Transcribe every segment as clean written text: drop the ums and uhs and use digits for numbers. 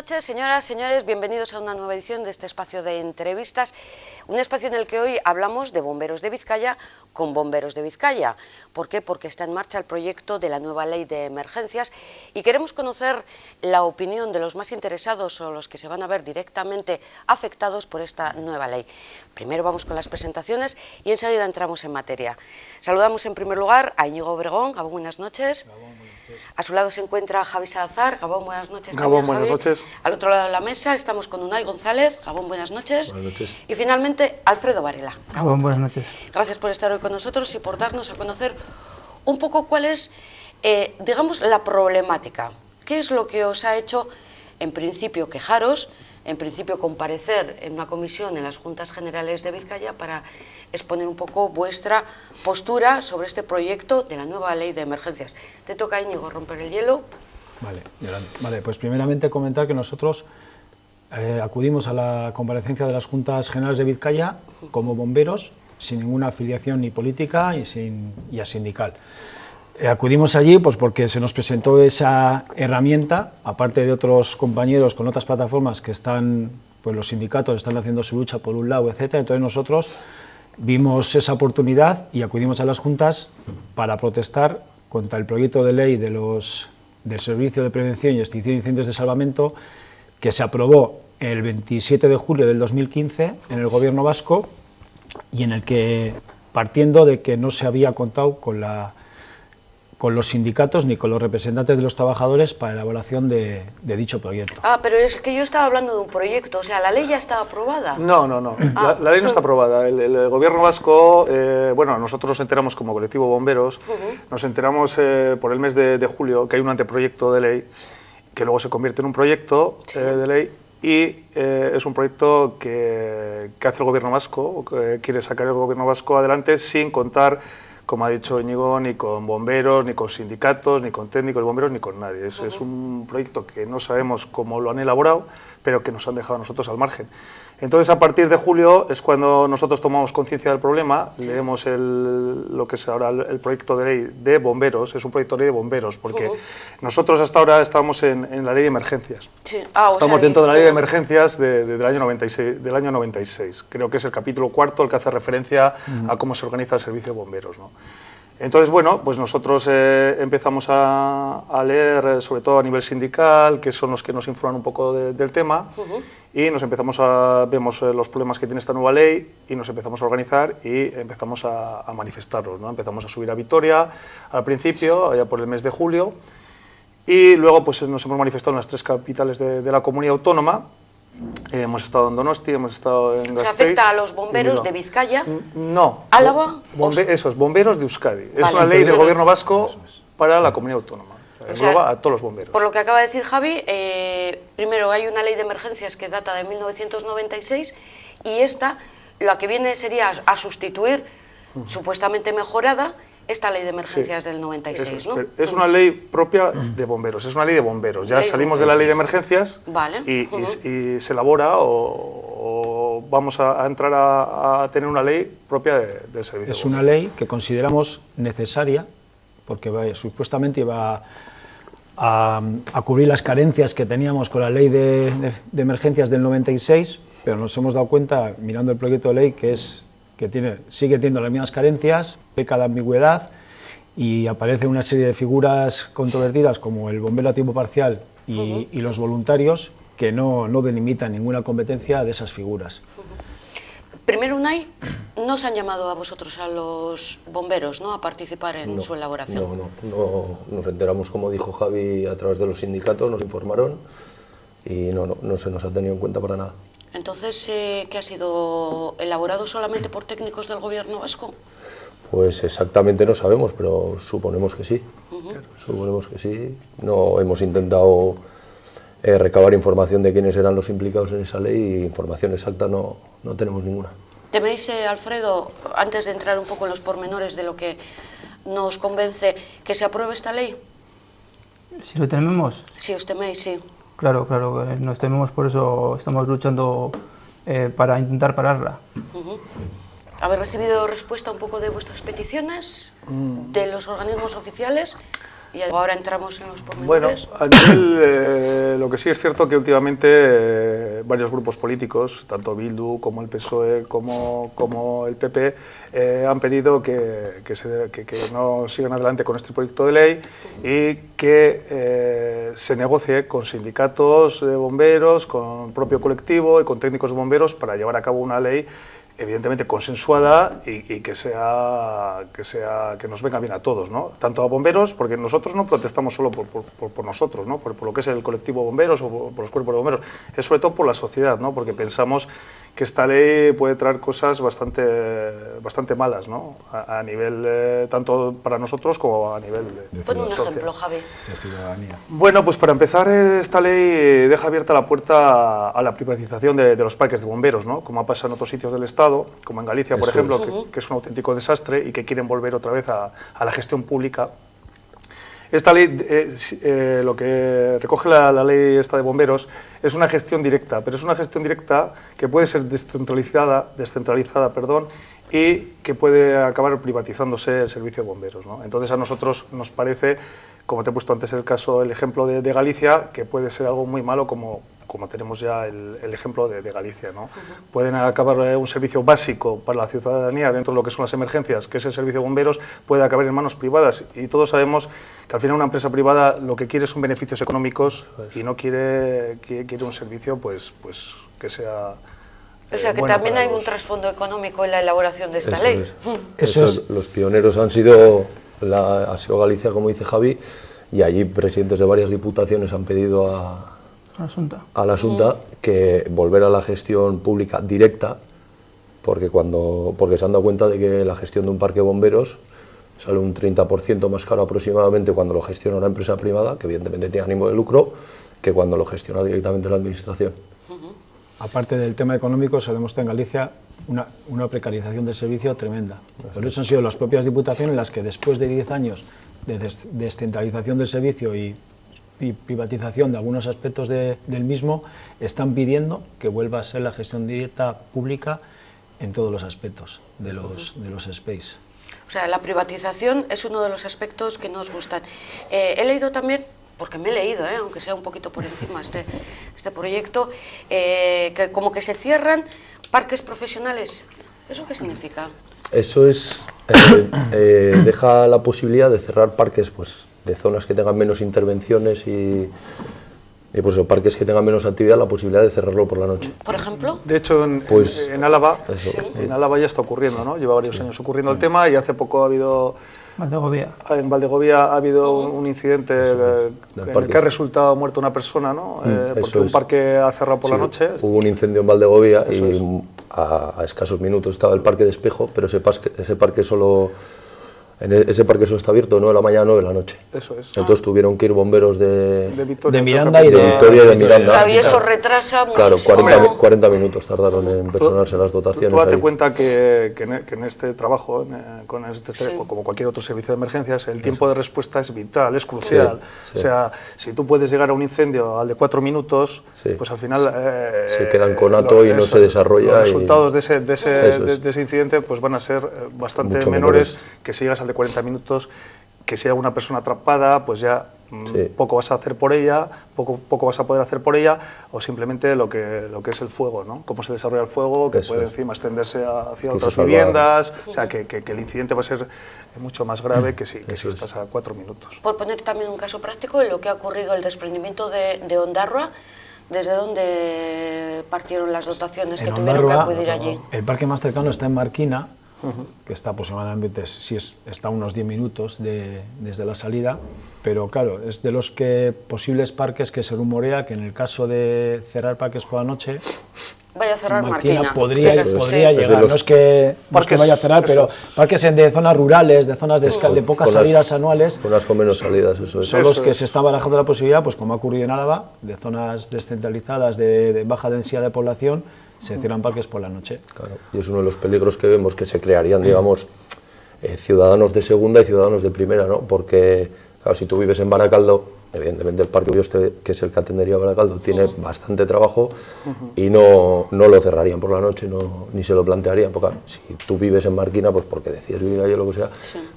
noches, señoras, señores, bienvenidos a una nueva edición de este espacio de entrevistas, un espacio en el que hoy hablamos de bomberos de Vizcaya con bomberos de Vizcaya. ¿Por qué? Porque está en marcha el proyecto de la nueva ley de emergencias y queremos conocer la opinión de los más interesados o los que se van a ver directamente afectados por esta nueva ley. Primero vamos con las presentaciones y enseguida entramos en materia. Saludamos en primer lugar a Íñigo Obregón. Gabón, buenas noches. Gabón. A su lado se encuentra Javi Salazar. Gabón, buenas noches. Gabón, también, buenas Javi. noches. Al otro lado de la mesa estamos con Unai González. Gabón, buenas noches. Buenas noches. Y finalmente Alfredo Varela. Gabón, buenas noches. Gracias por estar hoy con nosotros y por darnos a conocer un poco cuál es, digamos, la problemática. ¿Qué es lo que os ha hecho, en principio, quejaros, en principio, comparecer en una comisión en las Juntas Generales de Vizcaya para exponer un poco vuestra postura sobre este proyecto de la nueva ley de emergencias? Te toca, Íñigo, romper el hielo. Vale, pues primeramente comentar que nosotros acudimos a la comparecencia de las Juntas Generales de Vizcaya como bomberos, sin ninguna afiliación ni política y sindical. Acudimos allí pues porque se nos presentó esa herramienta, aparte de otros compañeros con otras plataformas que están, pues los sindicatos están haciendo su lucha por un lado, etcétera. Entonces nosotros vimos esa oportunidad y acudimos a las juntas para protestar contra el proyecto de ley del Servicio de Prevención y Extinción de Incendios de Salvamento que se aprobó el 27 de julio del 2015 en el Gobierno vasco y en el que, partiendo de que no se había contado con los sindicatos ni con los representantes de los trabajadores para la elaboración de dicho proyecto. Ah, pero es que yo estaba hablando de un proyecto, o sea, ¿la ley ya está aprobada? No. La ley no está aprobada. El Gobierno vasco, bueno, nosotros nos enteramos como colectivo bomberos, nos enteramos por el mes de julio que hay un anteproyecto de ley que luego se convierte en un proyecto de ley y es un proyecto que hace el Gobierno vasco, que quiere sacar el Gobierno vasco adelante sin contar, como ha dicho Íñigo, ni con bomberos, ni con sindicatos, ni con técnicos de bomberos, ni con nadie. Es un proyecto que no sabemos cómo lo han elaborado, pero que nos han dejado a nosotros al margen. Entonces, a partir de julio es cuando nosotros tomamos conciencia del problema, leemos lo que es ahora el proyecto de ley de bomberos, es un proyecto de ley de bomberos, porque nosotros hasta ahora estábamos en la ley de emergencias. Sí. Estamos dentro de la ley de emergencias del año 96. Creo que es el capítulo 4 el que hace referencia a cómo se organiza el servicio de bomberos, ¿no? Entonces, bueno, pues nosotros empezamos a leer, sobre todo a nivel sindical, que son los que nos informan un poco del tema, y vemos los problemas que tiene esta nueva ley, y nos empezamos a organizar y empezamos a manifestarlos, ¿no? Empezamos a subir a Vitoria al principio, allá por el mes de julio, y luego pues nos hemos manifestado en las 3 capitales de la comunidad autónoma. Hemos estado en Donosti, hemos estado en Gasteiz. ¿Se afecta a los bomberos de Vizcaya? No. ¿Álava? Eso es, bomberos de Euskadi. Vale. Es una ley del Gobierno vasco para la comunidad autónoma. Engloba a todos los bomberos. Por lo que acaba de decir Javi, primero hay una ley de emergencias que data de 1996 y esta, la que viene sería a sustituir, supuestamente mejorada, esta ley de emergencias del 96, ¿no? Es una ley propia de bomberos, es una ley de bomberos. Ya salimos de la ley de emergencias y se elabora o vamos a entrar a tener una ley propia del servicio. Es una ley que consideramos necesaria porque supuestamente iba a cubrir las carencias que teníamos con la ley de emergencias del 96, pero nos hemos dado cuenta, mirando el proyecto de ley, que sigue teniendo las mismas carencias, peca de ambigüedad y aparece una serie de figuras controvertidas como el bombero a tiempo parcial y los voluntarios que no delimitan ninguna competencia de esas figuras. Primero, Unai, ¿no os han llamado a vosotros, a los bomberos, ¿no?, a participar en su elaboración? No, nos enteramos, como dijo Javi, a través de los sindicatos, nos informaron y no se nos ha tenido en cuenta para nada. Entonces, ¿qué ha sido elaborado solamente por técnicos del Gobierno vasco? Pues exactamente no sabemos, pero suponemos que sí. Suponemos que sí. No hemos intentado recabar información de quiénes eran los implicados en esa ley y información exacta no tenemos ninguna. ¿Teméis, Alfredo, antes de entrar un poco en los pormenores de lo que nos convence, que se apruebe esta ley? ¿Si lo tememos? Si os teméis, sí. Claro, nos tememos, por eso estamos luchando para intentar pararla. ¿Habéis recibido respuesta un poco de vuestras peticiones, de los organismos oficiales? Y ahora entramos en los Bueno, pormenores. a nivel, lo que sí es cierto que últimamente varios grupos políticos, tanto Bildu como el PSOE como el PP, han pedido que no sigan adelante con este proyecto de ley y que se negocie con sindicatos de bomberos, con el propio colectivo y con técnicos de bomberos para llevar a cabo una ley evidentemente consensuada y que nos venga bien a todos, ¿no? Tanto a bomberos, porque nosotros no protestamos solo por nosotros, ¿no? Por lo que es el colectivo de bomberos o por los cuerpos de bomberos, es sobre todo por la sociedad, ¿no? Porque pensamos que esta ley puede traer cosas bastante malas, ¿no? A nivel tanto para nosotros como a nivel de Pon un social. ejemplo, Javi. De ciudadanía. Bueno, pues para empezar, esta ley deja abierta la puerta a la privatización de los parques de bomberos, ¿no? Como ha pasado en otros sitios del Estado, como en Galicia, por Eso ejemplo, que es un auténtico desastre y que quieren volver otra vez a la gestión pública. Esta ley, lo que recoge la ley esta de bomberos, es una gestión directa, pero es una gestión directa que puede ser descentralizada, y que puede acabar privatizándose el servicio de bomberos, ¿no? Entonces a nosotros nos parece, como te he puesto antes el ejemplo de Galicia, que puede ser algo muy malo como tenemos ya el ejemplo de Galicia, ¿no? Pueden acabar un servicio básico para la ciudadanía dentro de lo que son las emergencias, que es el servicio de bomberos, puede acabar en manos privadas, y todos sabemos que al final una empresa privada lo que quiere son beneficios económicos y no quiere un servicio pues que sea O sea, que bueno también para hay un los- trasfondo económico en la elaboración de esta Eso ley. es. Eso Eso, los pioneros ha sido Galicia, como dice Javi, y allí presidentes de varias diputaciones han pedido a la Xunta que volver a la gestión pública directa, porque se han dado cuenta de que la gestión de un parque de bomberos sale un 30% más caro aproximadamente cuando lo gestiona una empresa privada, que evidentemente tiene ánimo de lucro, que cuando lo gestiona directamente la administración. Aparte del tema económico, se demuestra en Galicia una precarización del servicio tremenda. Por eso han sido las propias diputaciones las que, después de 10 años de descentralización del servicio y privatización de algunos aspectos del mismo, están pidiendo que vuelva a ser la gestión directa pública en todos los aspectos de los SPEIs. O sea, la privatización es uno de los aspectos que nos gustan. He leído también, porque me he leído, aunque sea un poquito por encima este proyecto, que como que se cierran parques profesionales. ¿Eso qué significa? Eso es, deja la posibilidad de cerrar parques pues, de zonas que tengan menos intervenciones y pues, parques que tengan menos actividad, la posibilidad de cerrarlo por la noche. Por ejemplo. De hecho, en Álava, en Álava ya está ocurriendo, ¿no? Lleva varios años ocurriendo el tema, y hace poco ha habido... En Valdegovía ha habido un incidente en el que ha resultado muerta una persona, ¿no? Porque un parque ha cerrado por la noche. Hubo un incendio en Valdegovía Eso es. y a escasos minutos estaba el parque de Espejo, pero ese parque solo está abierto 9 de la mañana a 9 de la noche. Eso es. Entonces tuvieron que ir bomberos de Victoria, de Miranda y de Victoria y de Miranda. Claro, y eso retrasa Claro, muchísimo. 40 minutos tardaron en personarse las dotaciones. Tú date ahí. cuenta que en este trabajo, como cualquier otro servicio de emergencias, el tiempo de respuesta es vital, es crucial. Sí. O sea, si tú puedes llegar a un incendio al de 4 minutos, Sí. pues al final... Se quedan conato y no se desarrolla. Los resultados de Eso es. ese incidente pues van a ser bastante Mucho menores menores. que si llegas al de 40 minutos, que si hay una persona atrapada, pues ya Sí. poco vas a hacer por ella, poco vas a poder hacer por ella, o simplemente lo que es el fuego, ¿no? Cómo se desarrolla el fuego, que Eso puede es. encima extenderse hacia Incluso otras salvar. viviendas, o sea, que el incidente va a ser mucho más grave que si Eso es. estás a 4 minutos. Por poner también un caso práctico, en lo que ha ocurrido el desprendimiento de Ondarroa, ¿desde dónde partieron las dotaciones que En tuvieron que Ondarroa, acudir allí? el parque más cercano está en Marquina, que está aproximadamente, está a unos 10 minutos desde la salida, pero claro, es de los posibles parques que se rumorea que en el caso de cerrar parques por la noche, Vaya a cerrar Marquina Marquina. podría Sí. llegar, Es de no los es que parques, vaya a cerrar, eso pero es. parques de zonas rurales, de zonas de pocas Zonas- salidas anuales, Zonas con menos salidas, eso es. son los Eso que es. se está barajando la posibilidad, pues como ha ocurrido en Álava, de zonas descentralizadas de baja densidad de población, se cierran parques por la noche. Claro, y es uno de los peligros que vemos, que se crearían, digamos, ciudadanos de segunda y ciudadanos de primera, ¿no? Porque, claro, si tú vives en Baracaldo, evidentemente el Parque Ulloste, que es el que atendería Baracaldo, tiene bastante trabajo y no lo cerrarían por la noche, ni se lo plantearían, porque claro, si tú vives en Marquina, pues porque decides vivir allí o lo que sea,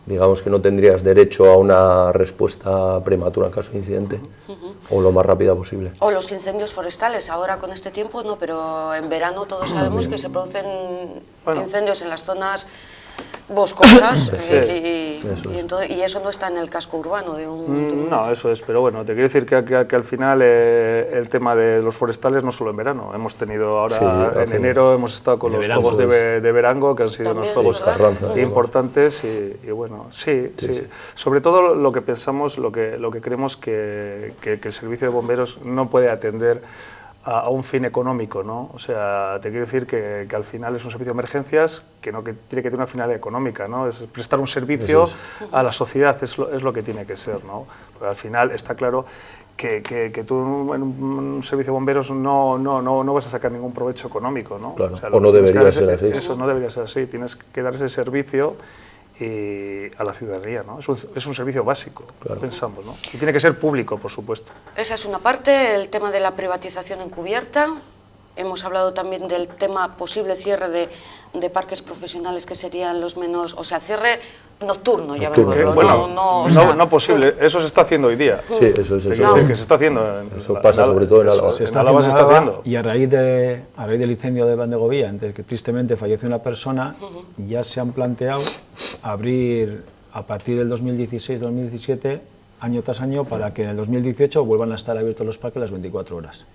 digamos que no tendrías derecho a una respuesta prematura en caso de incidente, o lo más rápida posible. O los incendios forestales, ahora con este tiempo no, pero en verano todos sabemos que se producen incendios en las zonas boscosas y eso no está en el casco urbano de un... No, eso es, pero bueno, te quiero decir que al final el tema de los forestales no solo en verano, hemos tenido ahora en enero hemos estado con los fuegos de Verango, que han sido unos fuegos importantes y bueno, sí. Sobre todo lo que pensamos, lo que creemos que el servicio de bomberos no puede atender a un fin económico, ¿no? O sea, te quiero decir que al final es un servicio de emergencias que tiene que tener una finalidad económica, ¿no? Es prestar un servicio a la sociedad, es lo que tiene que ser, ¿no? Porque al final está claro que tú en un servicio de bomberos no vas a sacar ningún provecho económico, ¿no? Claro, o sea, no debería ser así. Eso no debería ser así, tienes que dar ese servicio a la ciudadanía, ¿no? Es un servicio básico, pensamos, ¿no? Y tiene que ser público, por supuesto. Esa es una parte, el tema de la privatización encubierta. Hemos hablado también del tema posible cierre de parques profesionales que serían los menos, o sea, cierre nocturno, ya vemos. Bueno, no posible, eso se está haciendo hoy día. Sí, eso es eso. Que se está haciendo. Eso pasa sobre todo en Álava. En Álava se está haciendo. Y a raíz del incendio de Vandegovía, en el que tristemente falleció una persona, ya se han planteado abrir a partir del 2016-2017, año tras año, para que en el 2018 vuelvan a estar abiertos los parques las 24 horas.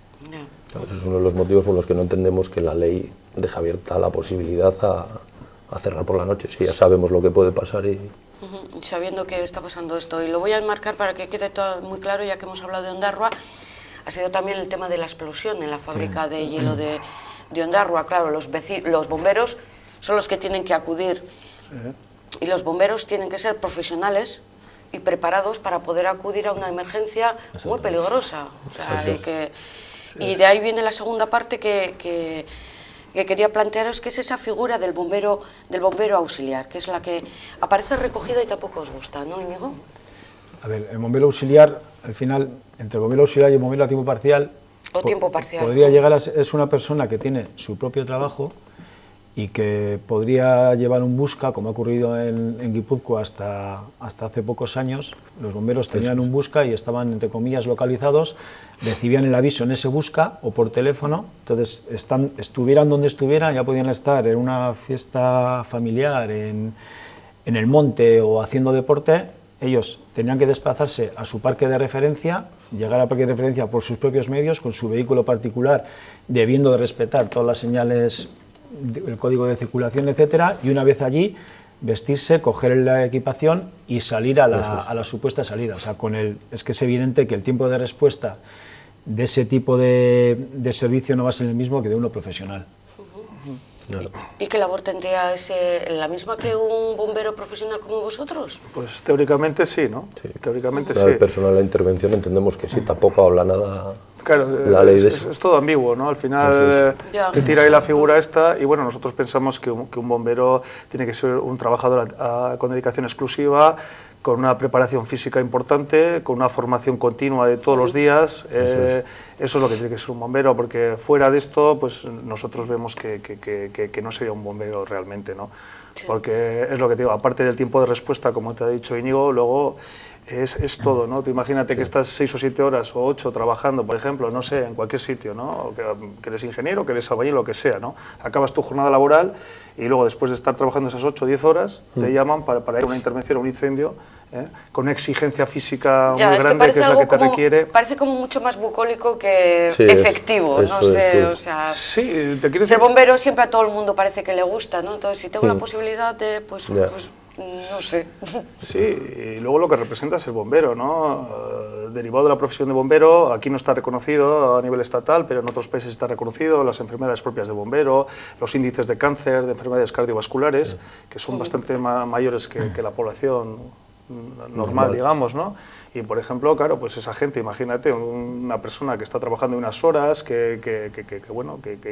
Ese es uno de los motivos por los que no entendemos que la ley deja abierta la posibilidad a cerrar por la noche, si ya sabemos lo que puede pasar y... Sabiendo que está pasando esto, y lo voy a enmarcar para que quede todo muy claro, ya que hemos hablado de Ondarroa, ha sido también el tema de la explosión en la fábrica de hielo de Ondarroa. Claro, los bomberos son los que tienen que acudir y los bomberos tienen que ser profesionales y preparados para poder acudir a una emergencia muy peligrosa. O sea, y de ahí viene la segunda parte que quería plantearos, que es esa figura del bombero auxiliar, que es la que aparece recogida y tampoco os gusta, ¿no, Íñigo? A ver, el bombero auxiliar, al final, entre el bombero auxiliar y el bombero a tiempo parcial, podría llegar es una persona que tiene su propio trabajo y que podría llevar un busca, como ha ocurrido en Guipúzcoa hasta hace pocos años. Los bomberos tenían un busca y estaban, entre comillas, localizados, recibían el aviso en ese busca o por teléfono, entonces estuvieran donde estuvieran, ya podían estar en una fiesta familiar, en el monte o haciendo deporte, ellos tenían que desplazarse a su parque de referencia, llegar al parque de referencia por sus propios medios, con su vehículo particular, debiendo de respetar todas las señales, el código de circulación, etcétera, y una vez allí vestirse, coger la equipación y salir a la supuesta salida. O sea, es que es evidente que el tiempo de respuesta de ese tipo de servicio no va a ser el mismo que de uno profesional. ¿Y qué labor tendría la misma que un bombero profesional como vosotros? Pues teóricamente sí, ¿no? Sí. Teóricamente sí. El personal de intervención entendemos que sí, tampoco habla nada. Claro, la ley de eso. Es todo ambiguo, ¿no? Al final te tira ahí la figura esta y bueno, nosotros pensamos que un bombero tiene que ser un trabajador con dedicación exclusiva, con una preparación física importante, con una formación continua de todos los días. Eso es lo que tiene que ser un bombero, porque fuera de esto, pues nosotros vemos que no sería un bombero realmente, ¿no? Porque es lo que te digo, aparte del tiempo de respuesta, como te ha dicho Íñigo, luego es todo, ¿no? Tú imagínate que estás 6 o 7 horas o 8 trabajando, por ejemplo, no sé, en cualquier sitio, ¿no? Que eres ingeniero, que eres albañil, lo que sea, ¿no? Acabas tu jornada laboral y luego después de estar trabajando esas 8 o 10 horas, te llaman para ir a una intervención o un incendio, con una exigencia física muy grande, que es la que te requiere. Parece como mucho más bucólico que efectivo, no sé, o sea... Sí, te quieres... Ser bombero siempre a todo el mundo parece que le gusta, ¿no? Entonces, si tengo la posibilidad de, pues no sé. Sí, y luego lo que representa es el bombero, ¿no? Derivado de la profesión de bombero, aquí no está reconocido a nivel estatal, pero en otros países está reconocido, las enfermedades propias de bombero, los índices de cáncer, de enfermedades cardiovasculares, que son bastante mayores que la población normal, digamos, ¿no? Y, por ejemplo, claro, pues esa gente, imagínate, una persona que está trabajando unas horas, que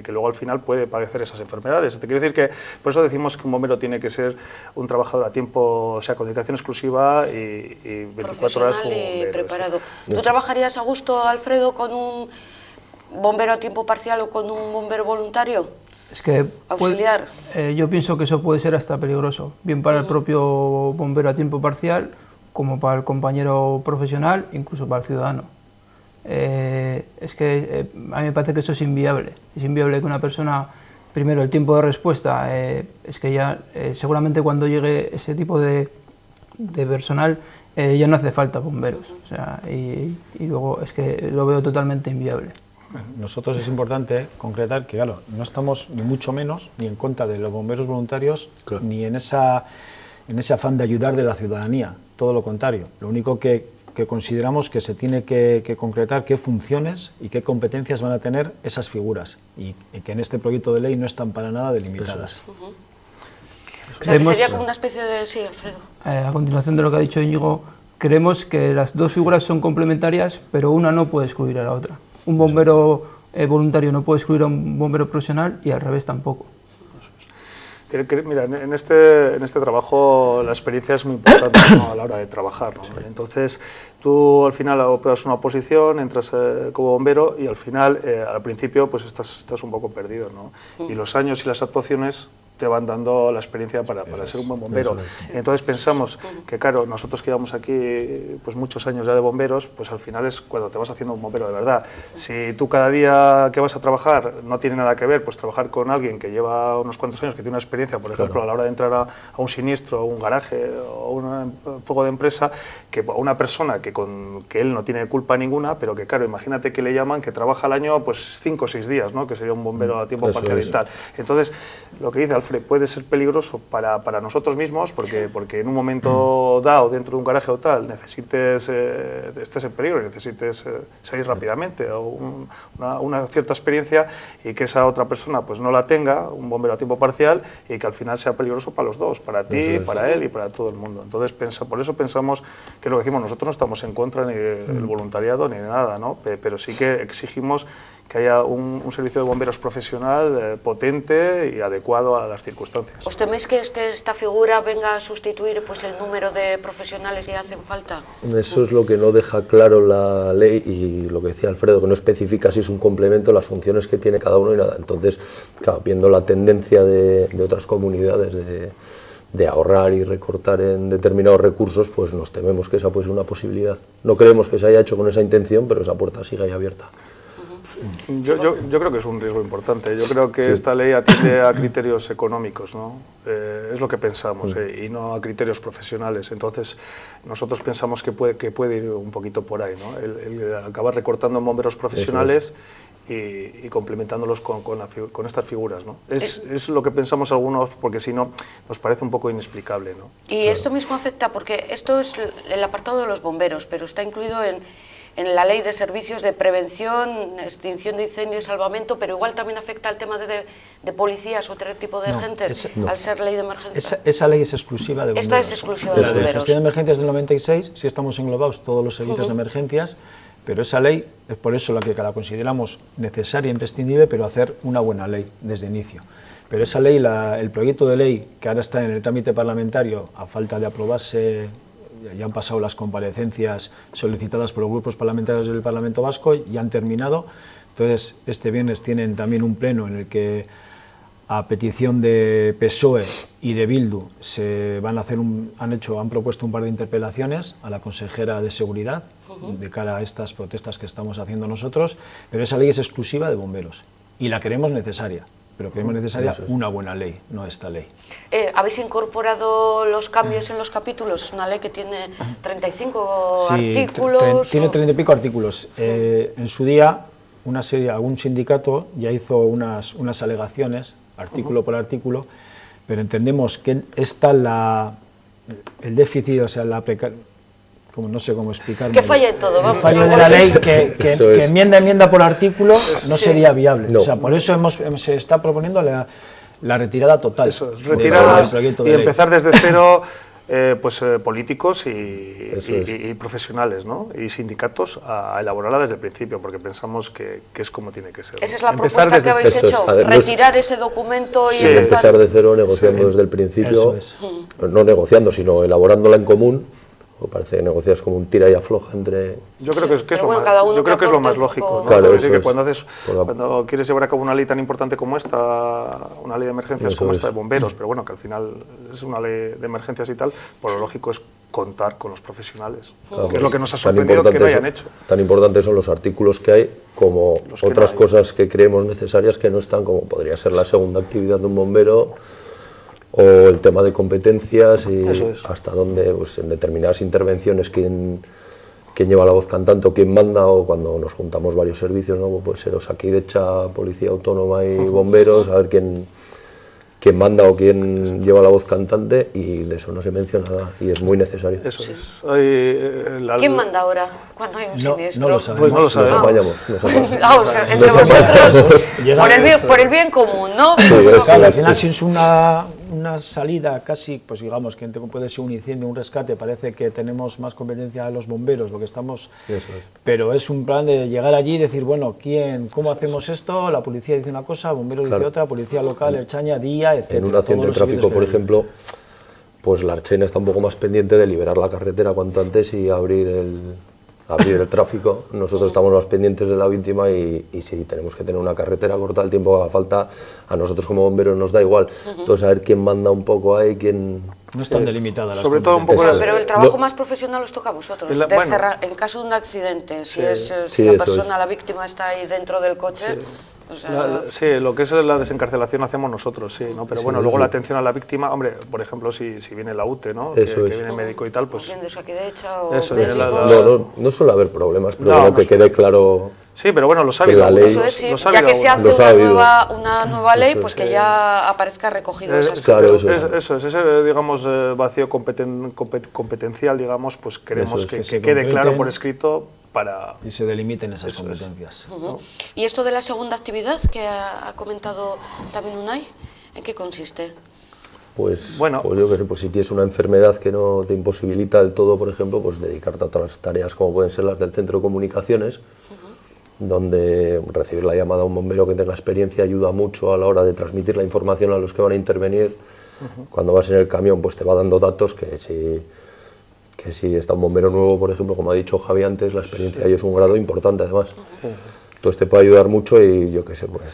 luego al final puede padecer esas enfermedades. Te quiero decir que, por eso decimos que un bombero tiene que ser un trabajador a tiempo, o sea, con dedicación exclusiva y 24 horas como bombero. Y preparado. ¿Tú trabajarías a gusto, Alfredo, con un bombero a tiempo parcial o con un bombero voluntario? Es que auxiliar. Yo pienso que eso puede ser hasta peligroso, bien para el propio bombero a tiempo parcial, como para el compañero profesional, incluso para el ciudadano. Es que a mí me parece que eso es inviable que una persona, primero el tiempo de respuesta, es que ya seguramente cuando llegue ese tipo de personal ya no hace falta bomberos, o sea, y luego es que lo veo totalmente inviable. Nosotros es importante concretar que, claro, no estamos ni mucho menos ni en contra de los bomberos voluntarios, claro, ni en ese afán de ayudar de la ciudadanía, todo lo contrario. Lo único que consideramos que se tiene que concretar qué funciones y qué competencias van a tener esas figuras y que en este proyecto de ley no están para nada delimitadas. O sea, que sería como una especie de... Sí, Alfredo. A continuación de lo que ha dicho Íñigo, creemos que las dos figuras son complementarias, pero una no puede excluir a la otra. Un bombero voluntario no puede excluir a un bombero profesional y al revés tampoco. Mira, en este trabajo la experiencia es muy importante, ¿no?, a la hora de trabajar, ¿no? Sí. Entonces, tú al final operas una posición, entras como bombero y al final, al principio, pues estás un poco perdido, ¿no? Y los años y las actuaciones te van dando la experiencia para ser un buen bombero. Entonces pensamos que, claro, nosotros que llevamos aquí pues muchos años ya de bomberos, pues al final es cuando te vas haciendo un bombero de verdad. Si tú cada día que vas a trabajar no tiene nada que ver, pues trabajar con alguien que lleva unos cuantos años, que tiene una experiencia, por ejemplo, a la hora de entrar a un sinistro, a un garaje o un fuego de empresa, que a una persona que él no tiene culpa ninguna, pero que, claro, imagínate que le llaman que trabaja al año pues 5 o 6 días, ¿no?, que sería un bombero a tiempo parcial y tal. Entonces, lo que dice Alfred, puede ser peligroso para nosotros mismos, porque en un momento dado, dentro de un garaje o tal, estés en peligro y necesites salir rápidamente, o una cierta experiencia, y que esa otra persona pues no la tenga, un bombero a tiempo parcial, y que al final sea peligroso para los dos, para ti, para él y para todo el mundo. Entonces, por eso pensamos que lo que decimos, nosotros no estamos en contra ni del voluntariado ni de nada, ¿no?, pero sí que exigimos que haya un servicio de bomberos profesional potente y adecuado a las circunstancias. ¿Os teméis que esta figura venga a sustituir pues el número de profesionales que hacen falta? Eso es lo que no deja claro la ley, y lo que decía Alfredo, que no especifica si es un complemento las funciones que tiene cada uno y nada. Entonces, claro, viendo la tendencia de otras comunidades de ahorrar y recortar en determinados recursos, pues nos tememos que esa puede ser una posibilidad. No creemos que se haya hecho con esa intención, pero esa puerta sigue ahí abierta. Yo creo que es un riesgo importante. Yo creo que esta ley atiende a criterios económicos, ¿no? Es lo que pensamos, y no a criterios profesionales. Entonces, nosotros pensamos que puede ir un poquito por ahí, ¿no? El acabar recortando en bomberos profesionales y complementándolos con estas figuras, ¿no? Es lo que pensamos algunos, porque si no, nos parece un poco inexplicable, ¿no? Y esto mismo afecta, porque esto es el apartado de los bomberos, pero está incluido en la ley de servicios de prevención, extinción de incendios y salvamento, pero igual también afecta al tema de policías o otro tipo de agentes, al ser ley de emergencia. Esa ley es exclusiva de bomberos. Esta es exclusiva de bomberos. La gestión de emergencias del 96, sí estamos englobados todos los servicios de emergencias, pero esa ley es por eso la que la consideramos necesaria e imprescindible, pero hacer una buena ley desde inicio. Pero esa ley, el proyecto de ley que ahora está en el trámite parlamentario, a falta de aprobarse, ya han pasado las comparecencias solicitadas por los grupos parlamentarios del Parlamento Vasco, ya han terminado. Entonces, este viernes tienen también un pleno en el que, a petición de PSOE y de Bildu, han propuesto un par de interpelaciones a la consejera de Seguridad de cara a estas protestas que estamos haciendo nosotros, pero esa ley es exclusiva de bomberos y la creemos necesaria. Pero creemos necesaria una buena ley, no esta ley. ¿Habéis incorporado los cambios en los capítulos? Es una ley que tiene 35 artículos. Tiene 30 y pico artículos. En su día, algún sindicato ya hizo unas alegaciones, artículo por artículo, pero entendemos que el déficit, o sea, como no sé cómo explicarme. Que falle todo, vamos. El fallo de la ley, que enmienda por artículo no sería viable. No. O sea, por eso se está proponiendo la retirada total. Eso es, retirarlas del proyecto de y ley. Empezar desde cero políticos y profesionales, ¿no? Y sindicatos a elaborarla desde el principio, porque pensamos que es como tiene que ser. Esa es la propuesta que habéis hecho, retirar ese documento y empezar de cero, negociando desde el principio, no negociando, sino elaborándola en común. O parece que negocias como un tira y afloja entre... Yo creo que es lo más lógico, ¿no? Claro, que cuando quieres llevar a cabo una ley tan importante como esta, una ley de emergencias como esta de bomberos, pero bueno, que al final es una ley de emergencias y tal, pues lo lógico es contar con los profesionales, que es lo que nos ha sorprendido que no hayan hecho. Tan importantes son los artículos que hay como otras cosas que creemos necesarias que no están, como podría ser la segunda actividad de un bombero, o el tema de competencias y hasta dónde, pues, en determinadas intervenciones quién lleva la voz cantante o quién manda, o cuando nos juntamos varios servicios, ¿no? Puede ser Osakidetza, Policía Autónoma y Bomberos, a ver quién manda o quién lleva la voz cantante, y de eso no se menciona nada y es muy necesario. Eso es. ¿Quién manda ahora cuando hay un siniestro? No lo sabemos. Pues no lo sabemos. Nos apañamos. O sea, entre vosotros, por el bien común, ¿no? Claro, al final si es una salida casi, pues digamos que puede ser un incendio, un rescate, parece que tenemos más competencia a los bomberos, lo que estamos... Pero es un plan de llegar allí y decir, bueno, ¿cómo hacemos esto? La policía dice una cosa, bomberos dice otra, policía local, Ertzaintza, DIA, etc. En un accidente de tráfico, por ejemplo, pues la Ertzaintza está un poco más pendiente de liberar la carretera cuanto antes y abrir el tráfico. Nosotros estamos más pendientes de la víctima y si tenemos que tener una carretera corta el tiempo que haga falta, a nosotros como bomberos nos da igual. Entonces, a ver quién manda un poco ahí, quién... No están delimitadas las sobre todo un poco pero el trabajo más profesional os toca a vosotros. En caso de un accidente, si la persona, la víctima está ahí dentro del coche... O sea, lo que es la desencarcelación lo hacemos nosotros, sí, ¿no? Pero bueno, luego la atención a la víctima, hombre, por ejemplo, si viene la UTE, ¿no? Que viene médico y tal, pues... ¿Quién de Osakidetza o no suele haber problemas, pero bueno, que quede claro... Sí, pero bueno, los ha habido. Eso es, sí, ya que se hace una nueva ley, pues que ya aparezca recogido ese aspecto. Claro, eso es, ese, digamos, vacío competencial, digamos, pues queremos que quede claro por escrito para... Y se delimiten esas competencias. ¿Y esto de la segunda actividad que ha comentado también Unai, en qué consiste? Pues yo creo, pues si tienes una enfermedad que no te imposibilita del todo, por ejemplo, pues dedicarte a otras tareas como pueden ser las del centro de comunicaciones, donde recibir la llamada a un bombero que tenga experiencia ayuda mucho a la hora de transmitir la información a los que van a intervenir. Cuando vas en el camión, pues te va dando datos que si está un bombero nuevo, por ejemplo, como ha dicho Javi antes, la experiencia ahí es un grado importante además. Entonces te puede ayudar mucho y yo qué sé, pues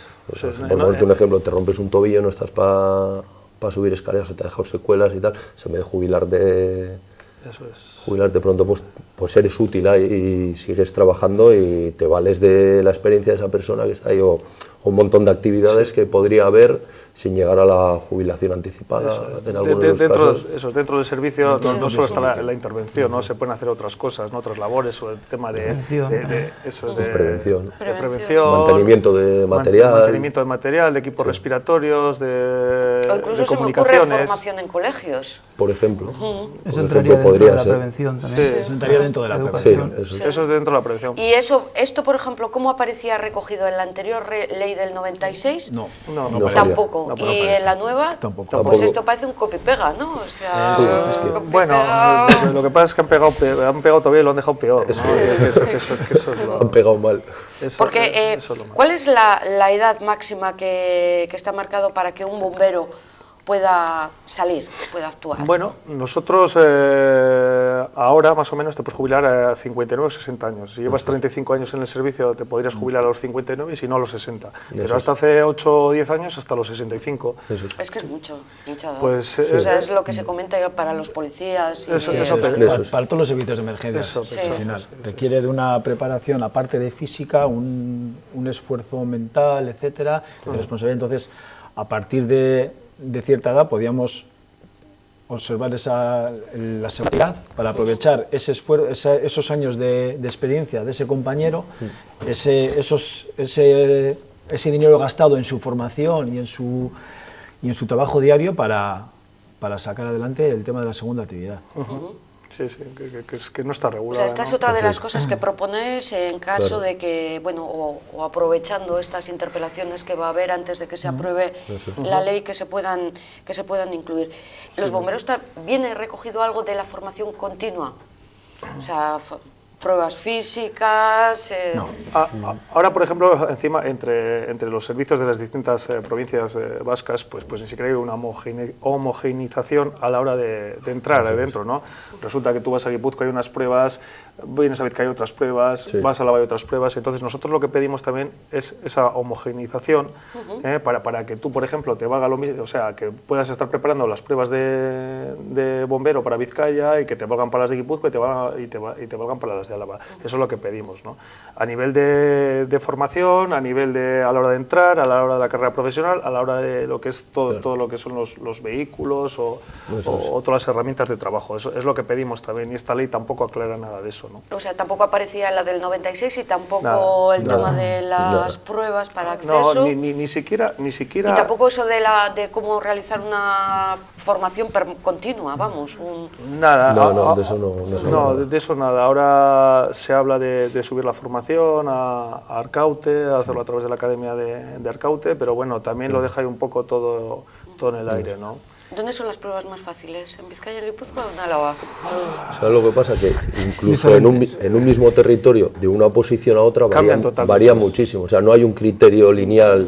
por ponerte un ejemplo, te rompes un tobillo, no estás para subir escaleras o te ha dejado secuelas y tal, se me de jubilarte pronto, pues eres útil ahí y sigues trabajando y te vales de la experiencia de esa persona que está ahí, o un montón de actividades que podría haber sin llegar a la jubilación anticipada. En algunos de los casos. Dentro del servicio no solo está la intervención, ¿no? Se pueden hacer otras cosas, ¿no? Otras labores, o el tema de prevención, mantenimiento de material, de equipos respiratorios, o incluso de se me ocurre formación en colegios. Por ejemplo. Eso entraría dentro de la prevención también. Eso entraría dentro de la prevención. Eso es dentro de la prevención. ¿Y esto, por ejemplo, cómo aparecía recogido en la anterior ley del 96? No, tampoco. No, ¿Y en la nueva? Tampoco. Pues esto parece un copy-pega, ¿no? O sea, bueno, lo que pasa es que han pegado todavía y lo han dejado peor. Han pegado mal. Porque, ¿cuál es la edad máxima que está marcado para que un bombero pueda salir, pueda actuar? Bueno, nosotros ahora más o menos te puedes jubilar a 59 o 60 años. Si llevas 35 años en el servicio te podrías jubilar a los 59 y si no a los 60. Pero hasta hace 8 o 10 años hasta los 65. Es que es mucha edad. Pues, o sea, es lo que se comenta para los policías. Para todos los servicios de emergencia. Al final requiere de una preparación, aparte de física, un esfuerzo mental, etcétera, de responsabilidad. Entonces, a partir de cierta edad podíamos observar la seguridad para aprovechar ese esfuerzo, esos años de experiencia de ese compañero, ese dinero gastado en su formación y en su trabajo diario para sacar adelante el tema de la segunda actividad. Sí, que no está regulada. O sea, esta es otra de las cosas que proponéis en caso de que, bueno, o aprovechando estas interpelaciones que va a haber antes de que se apruebe la ley, que se puedan incluir. ¿Los bomberos viene recogido algo de la formación continua? O sea, pruebas físicas... No. Ahora, por ejemplo, encima, entre los servicios de las distintas provincias vascas, pues ni siquiera hay una homogeneización a la hora de entrar adentro, ¿no? Resulta que tú vas a Guipúzcoa, hay unas pruebas, vienes a Vizcaya, hay otras pruebas, vas a Álava, hay otras pruebas. Entonces, nosotros lo que pedimos también es esa homogeneización para que tú, por ejemplo, te valga lo mismo, o sea, que puedas estar preparando las pruebas de bombero para Vizcaya y que te valgan para las de Guipúzcoa y te valgan para las de Álava. Eso es lo que pedimos, ¿no? A nivel de formación, a nivel a la hora de entrar, a la hora de la carrera profesional, a la hora de lo que es todo lo que son los vehículos o todas las herramientas de trabajo. Eso es lo que pedimos también, y esta ley tampoco aclara nada de eso, ¿no? O sea, tampoco aparecía la del 96 y tampoco el tema de las pruebas para acceso. No, ni siquiera... Y tampoco eso de cómo realizar una formación continua, vamos. Nada. No, de eso no. De eso nada. Ahora se habla de subir la formación a Arcaute, hacerlo a través de la Academia de Arcaute, pero bueno, también lo deja ahí un poco todo en el aire, ¿no? ¿Dónde son las pruebas más fáciles? ¿En Vizcaya, en Guipúzcoa o en Álava? ¿Sabes lo que pasa? Que incluso en un mismo territorio, de una posición a otra, varía muchísimo. O sea, no hay un criterio lineal,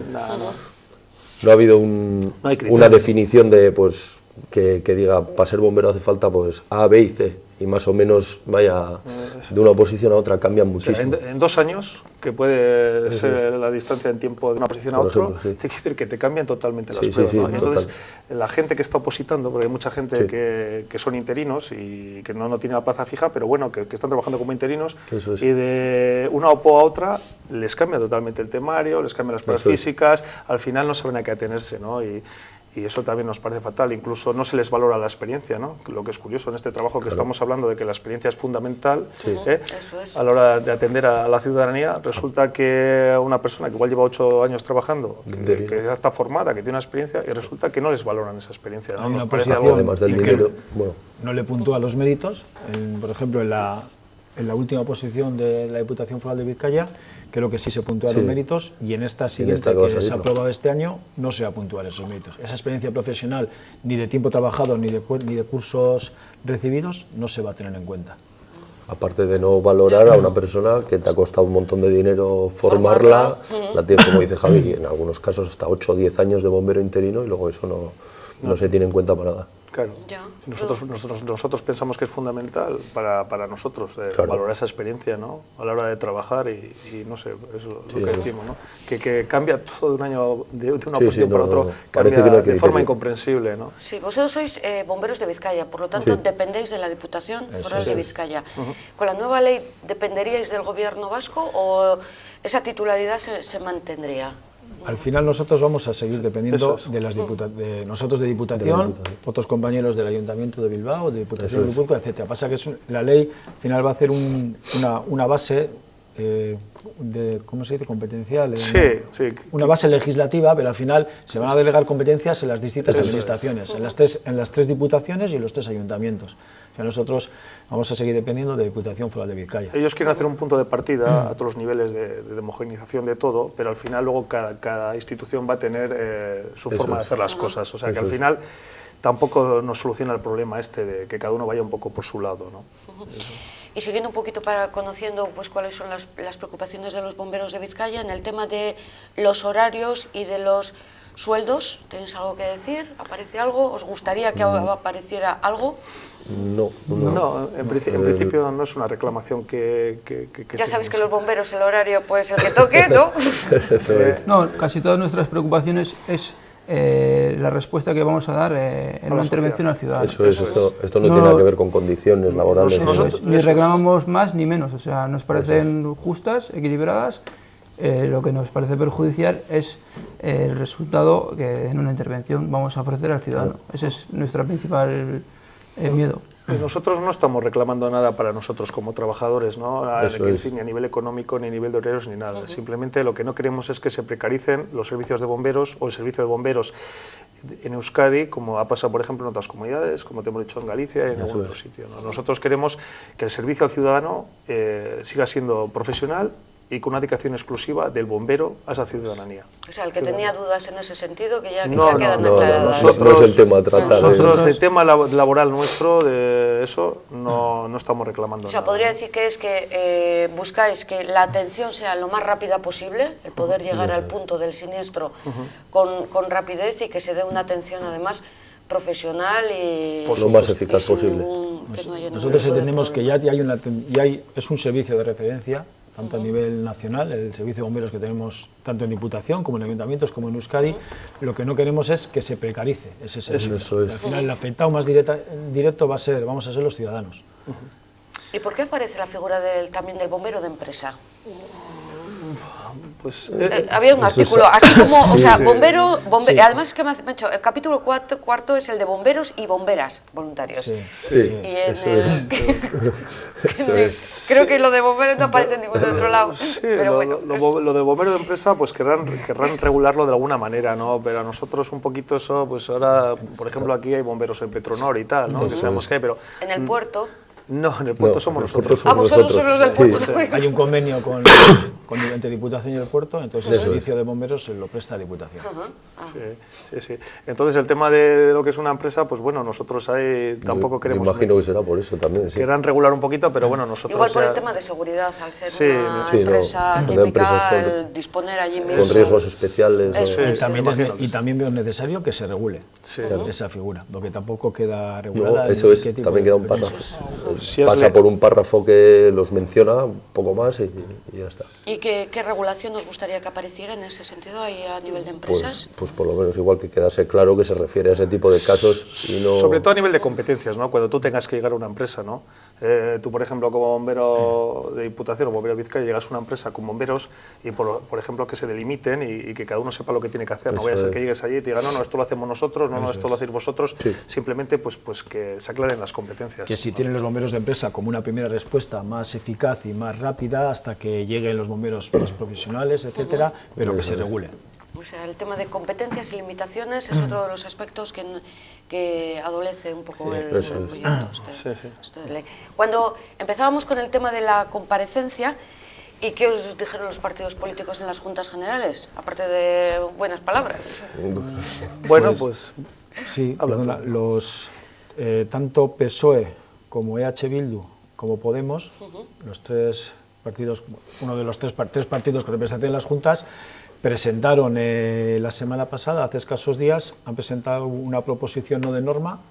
no ha habido una definición de, pues, que diga, para ser bombero hace falta pues A, B y C, y más o menos, vaya, de una posición a otra cambian muchísimo. O sea, en 2 años, que puede ser la distancia en tiempo de una posición a otra, tiene que decir que te cambian totalmente las pruebas, ¿no? Entonces, la gente que está opositando, porque hay mucha gente que son interinos y que no tiene la plaza fija, pero bueno, que están trabajando como interinos, y de una OPO a otra les cambia totalmente el temario, les cambia las pruebas físicas, al final no saben a qué atenerse, ¿no? Y eso también nos parece fatal, incluso no se les valora la experiencia, ¿no? Lo que es curioso en este trabajo que estamos hablando de que la experiencia es fundamental a la hora de atender a la ciudadanía, resulta que una persona que igual lleva 8 años trabajando, que ya está formada, que tiene una experiencia, y resulta que no les valoran esa experiencia, ¿no? Nos parece algo, además del dinero, no le puntúa los méritos, por ejemplo, en la última posición de la Diputación Foral de Vizcaya, creo que sí se puntúan los méritos, y en esta siguiente que se ha aprobado este año no se va a puntuar esos méritos. Esa experiencia profesional, ni de tiempo trabajado, ni de cursos recibidos, no se va a tener en cuenta. Aparte de no valorar a una persona que te ha costado un montón de dinero formarla, la tienes, como dice Javi, en algunos casos hasta 8 o 10 años de bombero interino, y luego eso no se tiene en cuenta para nada. Claro. Nosotros pensamos que es fundamental para nosotros valorar esa experiencia, ¿no? A la hora de trabajar y no sé, es lo que decimos, ¿no? Que cambia todo de un año, de una posición para otro, cambia de forma incomprensible, ¿no? Sí, vosotros sois bomberos de Vizcaya, por lo tanto dependéis de la Diputación Foral de Vizcaya. ¿Con la nueva ley dependeríais del Gobierno vasco o esa titularidad se mantendría? Al final nosotros vamos a seguir dependiendo de nosotros de Diputación, otros compañeros del Ayuntamiento de Bilbao, de Diputación de Guipúzcoa, etc. Pasa que la ley al final va a hacer una base, ¿cómo se dice? Competencial. Una base legislativa, pero al final se van a delegar competencias en las distintas administraciones, en las tres diputaciones y en los 3 ayuntamientos. O sea, nosotros vamos a seguir dependiendo de Diputación Foral de Vizcaya. Ellos quieren hacer un punto de partida a todos los niveles de homogeneización de todo, pero al final luego cada institución va a tener su forma de hacer las cosas. O sea que al final tampoco nos soluciona el problema de que cada uno vaya un poco por su lado, ¿no? Y siguiendo un poquito conociendo pues cuáles son las preocupaciones de los bomberos de Vizcaya en el tema de los horarios y de los sueldos, ¿tenéis algo que decir? ¿Aparece algo? ¿Os gustaría que apareciera algo? No, en principio no es una reclamación que ya sabéis que los bomberos el horario pues el que toque, ¿no? No, casi todas nuestras preocupaciones es la respuesta que vamos a dar en una intervención al ciudadano. Esto no tiene nada que ver con condiciones laborales. Ni reclamamos más ni menos, o sea, nos parecen justas, equilibradas. Lo que nos parece perjudicial es el resultado que en una intervención vamos a ofrecer al ciudadano. Ese es nuestro principal miedo. Nosotros no estamos reclamando nada para nosotros como trabajadores, ¿no? Ni a nivel económico, ni a nivel de horarios, ni nada. Simplemente lo que no queremos es que se precaricen los servicios de bomberos o el servicio de bomberos en Euskadi, como ha pasado, por ejemplo, en otras comunidades, como te hemos dicho en Galicia y en algún otro sitio, ¿no? Nosotros queremos que el servicio al ciudadano siga siendo profesional y con una dedicación exclusiva del bombero a esa ciudadanía. O sea, el que tenía dudas en ese sentido, que ya no, quedan no, aclaradas. Nosotros, no es el tema a tratar. Nosotros, del tema laboral nuestro, de eso, no estamos reclamando nada. O sea, podría decir que es que buscáis que la atención sea lo más rápida posible, el poder llegar al punto del siniestro con rapidez y que se dé una atención además profesional y por lo más eficaz posible. Nosotros entendemos que ya es un servicio de referencia, tanto a nivel nacional, el servicio de bomberos que tenemos tanto en Diputación como en ayuntamientos como en Euskadi. Lo que no queremos es que se precarice ese servicio. Eso es. Al final el afectado más directo vamos a ser los ciudadanos. ¿Y por qué aparece la figura también del bombero de empresa? Pues, había un artículo, así como, o sea, bombero, además es que me ha hecho, el capítulo cuarto es el de bomberos y bomberas voluntarios. Sí, y en creo que lo de bomberos no aparece en ningún otro lado. Sí, pero bueno, lo del bombero de empresa, pues querrán regularlo de alguna manera, ¿no? Pero a nosotros un poquito eso, pues ahora, por ejemplo, aquí hay bomberos en Petronor y tal, ¿no? Que sabemos que hay, pero... En el puerto... No, en el puerto somos nosotros. Vosotros sois los del puerto. Hay un convenio entre Diputación y el puerto, entonces el servicio de bomberos lo presta Diputación. Sí. Entonces el tema de lo que es una empresa, pues bueno, nosotros ahí tampoco queremos... Me imagino que será por eso también, sí. Querrán regular un poquito, pero bueno, nosotros... Igual por el tema de seguridad, al ser una empresa no, química, el disponer allí mismo... Con riesgos especiales. Y también veo necesario que se regule esa figura, porque tampoco queda regulada. No, eso es, también queda un párrafo. Pasa por un párrafo que los menciona, un poco más y ya está. ¿Y qué regulación nos gustaría que apareciera en ese sentido ahí a nivel de empresas? Pues por lo menos igual que quedase claro que se refiere a ese tipo de casos y no... Sobre todo a nivel de competencias, ¿no? Cuando tú tengas que llegar a una empresa, ¿no? Tú, por ejemplo, como bombero de Diputación o bombero de Vizcaya, llegas a una empresa con bomberos y, por ejemplo, que se delimiten y que cada uno sepa lo que tiene que hacer. No vaya a ser que llegues allí y te digan, no, esto lo hacemos nosotros, no, esto lo hacéis vosotros. Sí. Simplemente, pues que se aclaren las competencias. Que si tienen los bomberos de empresa como una primera respuesta más eficaz y más rápida hasta que lleguen los bomberos más profesionales, etcétera, pero que se regule. O sea, el tema de competencias y limitaciones es otro de los aspectos que adolece un poco el proyecto de ley. Cuando empezábamos con el tema de la comparecencia, ¿y qué os dijeron los partidos políticos en las juntas generales? Aparte de buenas palabras. Bueno, pues... Sí, perdona, tanto PSOE como EH Bildu como Podemos, los tres partidos, uno de los tres partidos que representan en las juntas, presentaron la semana pasada, hace escasos días, han presentado una proposición no de norma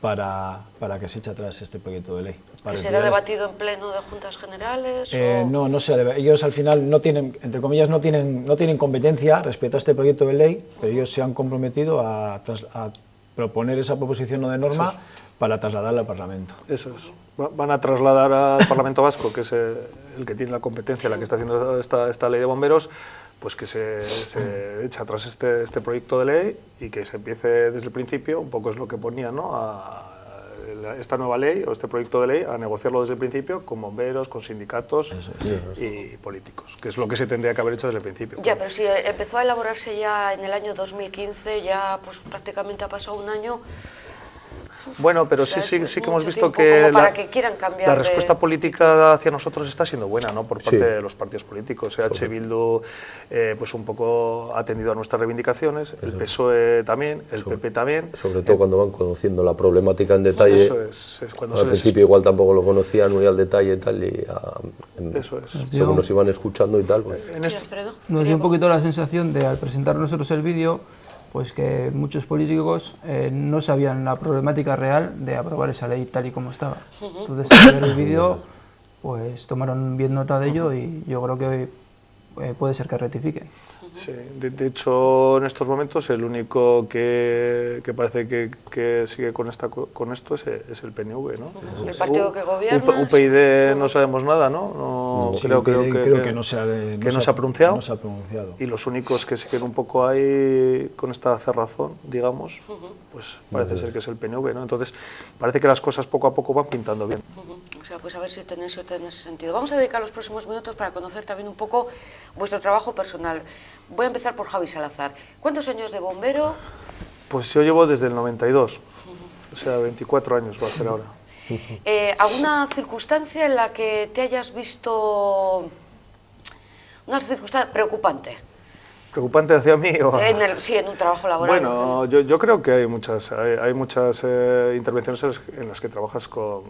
para que se eche atrás este proyecto de ley. ¿Que será debatido en pleno de juntas generales? No sé, ellos al final no tienen, entre comillas, no tienen competencia respecto a este proyecto de ley, pero ellos se han comprometido a proponer esa proposición no de norma para trasladarla al Parlamento. Eso es. Van a trasladar al Parlamento Vasco, que es el que tiene la competencia, la que está haciendo esta ley de bomberos, pues que se eche atrás este proyecto de ley y que se empiece desde el principio, un poco es lo que ponía, ¿no? Esta nueva ley o este proyecto de ley, a negociarlo desde el principio con bomberos, con sindicatos y políticos, que es lo que se tendría que haber hecho desde el principio. Ya, pero si empezó a elaborarse ya en el año 2015, ya pues prácticamente ha pasado un año... Bueno, pero sí que hemos visto que la respuesta política hacia nosotros está siendo buena, ¿no? Por parte de los partidos políticos. EH Bildu pues un poco ha atendido a nuestras reivindicaciones, el PSOE también, el PP también. Sobre todo cuando van conociendo la problemática en detalle. Eso es cuando al principio igual tampoco lo conocían muy al detalle y tal, y según nos iban escuchando y tal. Pues. Nos dio un poquito la sensación de, al presentar nosotros el vídeo, pues que muchos políticos no sabían la problemática real de aprobar esa ley tal y como estaba. Entonces, al ver el vídeo, pues tomaron bien nota de ello y yo creo que puede ser que rectifiquen. Sí, de hecho, en estos momentos el único que parece que sigue con esto es el PNV, ¿no? El partido que gobierna. UPyD no sabemos nada, ¿no? Sí, creo que no se ha pronunciado. Y los únicos que siguen un poco ahí con esta cerrazón, digamos, pues parece ser que es el PNV, ¿no? Entonces, parece que las cosas poco a poco van pintando bien. O sea, pues a ver si tenéis suerte en ese sentido. Vamos a dedicar los próximos minutos para conocer también un poco vuestro trabajo personal. Voy a empezar por Javi Salazar. ¿Cuántos años de bombero? Pues yo llevo desde el 92, o sea, 24 años va a ser ahora. ¿Alguna circunstancia en la que te hayas visto una circunstancia preocupante? ¿Preocupante hacia mí? O... Sí, en un trabajo laboral. Bueno, yo creo que hay muchas intervenciones en las que trabajas con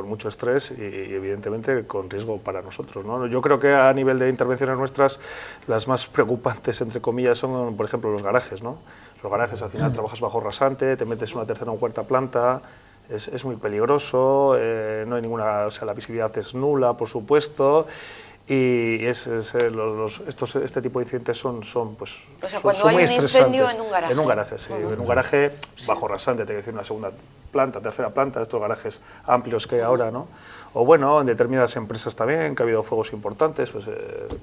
mucho estrés y evidentemente con riesgo para nosotros, ¿no? Yo creo que a nivel de intervenciones nuestras, las más preocupantes, entre comillas, son, por ejemplo, los garajes, ¿no? Los garajes, al final trabajas bajo rasante, te metes una tercera o cuarta planta, es muy peligroso, no hay ninguna, o sea, la visibilidad es nula, por supuesto. Y este tipo de incidentes son muy estresantes. Incendio en un garaje. En un garaje, sí. En un garaje bajo rasante, te voy a decir, una segunda planta, tercera planta, estos garajes amplios que hay ahora, ¿no? O bueno, en determinadas empresas también, que ha habido fuegos importantes, pues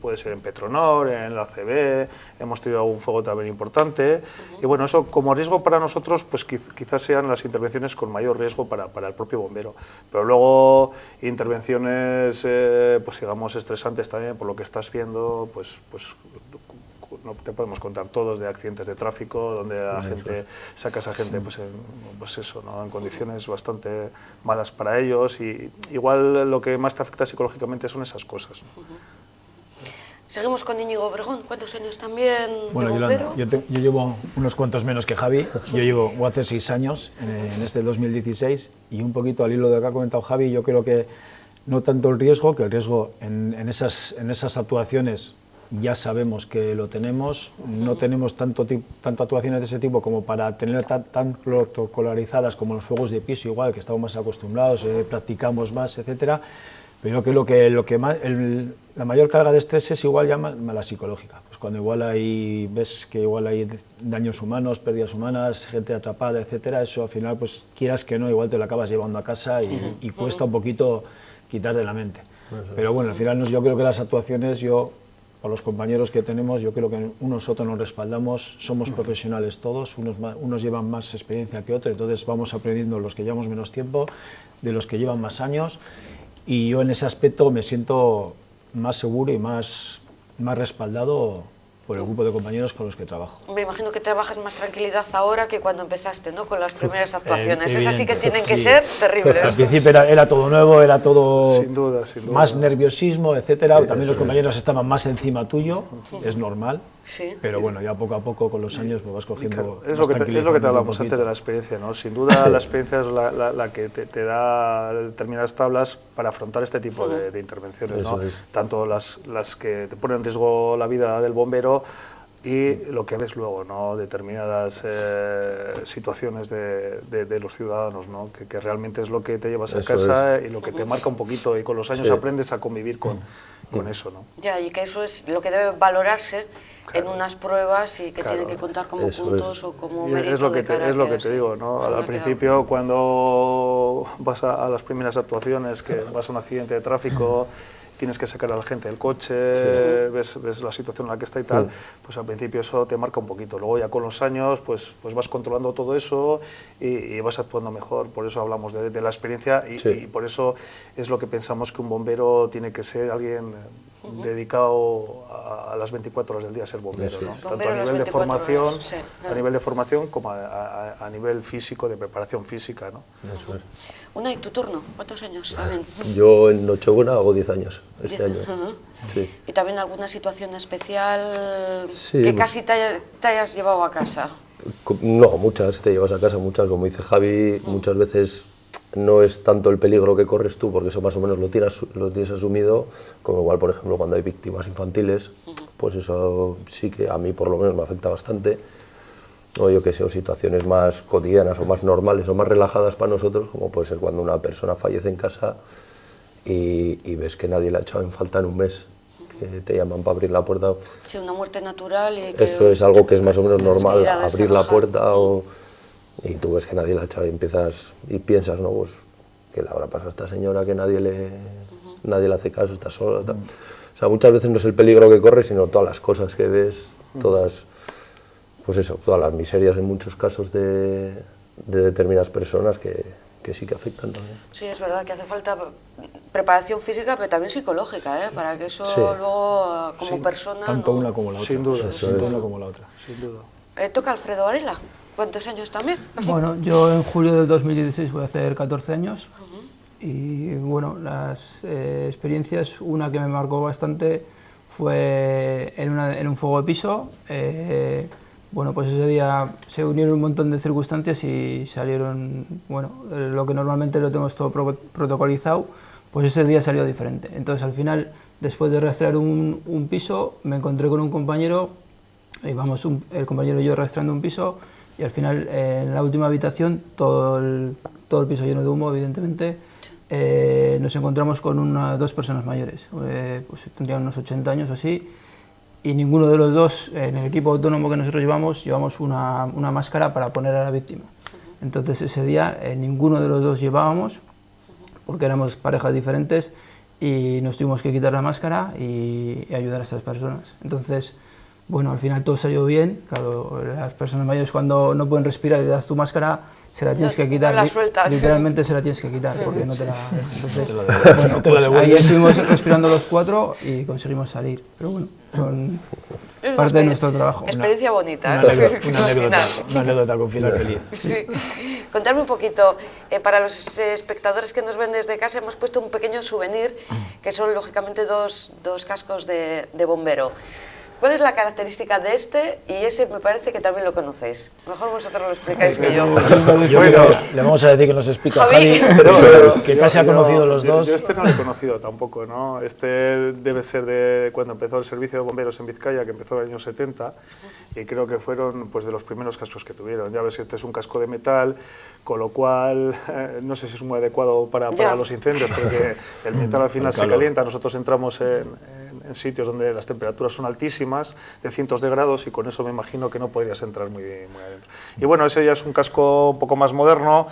puede ser en Petronor, en la ACB, hemos tenido algún fuego también importante. Y bueno, eso como riesgo para nosotros, pues quizás sean las intervenciones con mayor riesgo para el propio bombero. Pero luego intervenciones, pues digamos, estresantes también, por lo que estás viendo, pues no te podemos contar todos, de accidentes de tráfico, donde la gente, sacas a gente pues eso, ¿no? En condiciones bastante malas para ellos, y igual lo que más te afecta psicológicamente son esas cosas. Seguimos con Íñigo Obregón. ¿Cuántos años también de bombero? Yo llevo unos cuantos menos que Javi. Voy a hacer 6 años en este 2016, y un poquito al hilo de lo que ha comentado Javi, yo creo que no tanto el riesgo, que el riesgo en esas actuaciones ya sabemos que lo tenemos, no tenemos tantas actuaciones de ese tipo como para tener tan protocolarizadas como los fuegos de piso, igual, que estamos más acostumbrados, practicamos más, etcétera. Pero creo que la mayor carga de estrés es igual ya la psicológica. Pues cuando igual ves que igual hay daños humanos, pérdidas humanas, gente atrapada, etcétera, eso al final, pues quieras que no, igual te lo acabas llevando a casa y cuesta un poquito quitar de la mente. Pero bueno, al final yo creo que las actuaciones, a los compañeros que tenemos, yo creo que nosotros nos respaldamos, somos profesionales todos, unos llevan más experiencia que otros, entonces vamos aprendiendo los que llevamos menos tiempo, de los que llevan más años, y yo en ese aspecto me siento más seguro y más respaldado por el grupo de compañeros con los que trabajo. Me imagino que trabajas más tranquilidad ahora que cuando empezaste, ¿no? Con las primeras actuaciones. Esas sí que tienen que ser terribles. Al principio era todo nuevo, era todo sin duda. Más nerviosismo, etcétera. También los compañeros estaban más encima tuyo, es normal. Sí. Pero bueno, ya poco a poco con los años pues vas cogiendo. Es lo que te hablamos antes de la experiencia, ¿no? Sin duda la experiencia es la que te da determinadas tablas para afrontar este tipo de intervenciones, ¿no? Tanto las que te ponen en riesgo la vida del bombero y lo que ves luego, ¿no? Determinadas situaciones de los ciudadanos, ¿no? Que realmente es lo que te llevas a casa y lo que te marca un poquito, y con los años aprendes a convivir con eso, ¿no? Ya, y que eso es lo que debe valorarse en unas pruebas y que tienen que contar como puntos o como mérito. Es lo que te digo, ¿no? Al principio, cuando vas a las primeras actuaciones, que vas a un accidente de tráfico, tienes que sacar a la gente del coche, ves la situación en la que está y tal, pues al principio eso te marca un poquito. Luego ya con los años pues vas controlando todo eso y vas actuando mejor. Por eso hablamos de la experiencia y por eso es lo que pensamos que un bombero tiene que ser alguien dedicado a las 24 horas del día a ser bombero, ¿no? Tanto a nivel de formación, como a nivel físico, de preparación física, ¿no? Eso es. Unai, tu turno, ¿cuántos años también? Yo en Nochebuena hago 10 años este año. Sí. ¿Y también alguna situación especial que casi te hayas llevado a casa? No, muchas te llevas a casa, muchas, como dice Javi, muchas veces no es tanto el peligro que corres tú, porque eso más o menos lo tienes asumido, como igual, por ejemplo, cuando hay víctimas infantiles, pues eso sí que a mí por lo menos me afecta bastante. O yo que sé, o situaciones más cotidianas o más normales o más relajadas para nosotros, como puede ser cuando una persona fallece en casa y ves que nadie la ha echado en falta en un mes. que te llaman para abrir la puerta. Sí, una muerte natural. Y que eso es algo que es más o menos normal, abrir la puerta y tú ves que nadie la echa y empiezas y piensas, ¿no? Pues que le habrá pasado a esta señora, que nadie le hace caso, está sola. O sea, muchas veces no es el peligro que corre, sino todas las cosas que ves, todas, pues eso, todas las miserias en muchos casos de determinadas personas que sí que afectan también. Sí, es verdad que hace falta preparación física, pero también psicológica, para que eso luego, como persona... Tanto una como la otra. Sin duda. Tanto una como la otra. Sin duda. Toca Alfredo Varela. ¿Cuántos años también? Bueno, yo en julio del 2016 voy a hacer 14 años. Y bueno, las experiencias, una que me marcó bastante fue en un fuego de piso. Bueno, pues ese día se unieron un montón de circunstancias y salieron, bueno, lo que normalmente lo tenemos todo protocolizado, pues ese día salió diferente. Entonces al final, después de rastrear un piso, me encontré con un compañero, íbamos el compañero y yo rastreando un piso, y al final en la última habitación, todo el piso lleno de humo, evidentemente, nos encontramos con dos personas mayores, pues tendrían unos 80 años o así, y ninguno de los dos, en el equipo autónomo que nosotros llevamos una máscara para poner a la víctima. Entonces ese día ninguno de los dos llevábamos, porque éramos parejas diferentes, y nos tuvimos que quitar la máscara y ayudar a estas personas. Entonces, bueno, al final todo salió bien. Claro, las personas mayores, cuando no pueden respirar y le das tu máscara, se la tienes que quitar, literalmente se la tienes que quitar, porque no te la... Entonces, bueno, pues ahí estuvimos respirando los cuatro y conseguimos salir, pero bueno, son parte de nuestro trabajo. Experiencia bonita. Una anécdota con final feliz. Sí. Contarme un poquito, para los espectadores que nos ven desde casa, hemos puesto un pequeño souvenir, que son lógicamente dos cascos de bombero. ¿Cuál es la característica de este? Y ese me parece que también lo conocéis. Mejor vosotros lo explicáis que yo. Le vamos a decir que nos explica Javi, que casi ha conocido los dos. Yo este no lo he conocido tampoco, ¿no? Este debe ser de cuando empezó el servicio de bomberos en Vizcaya, que empezó en el año 70, y creo que fueron pues de los primeros cascos que tuvieron. Ya ves, este es un casco de metal, con lo cual no sé si es muy adecuado para los incendios, porque el metal al final se calienta. Nosotros entramos en sitios donde las temperaturas son altísimas, de cientos de grados, y con eso me imagino que no podrías entrar muy adentro. Y bueno, ese ya es un casco un poco más moderno,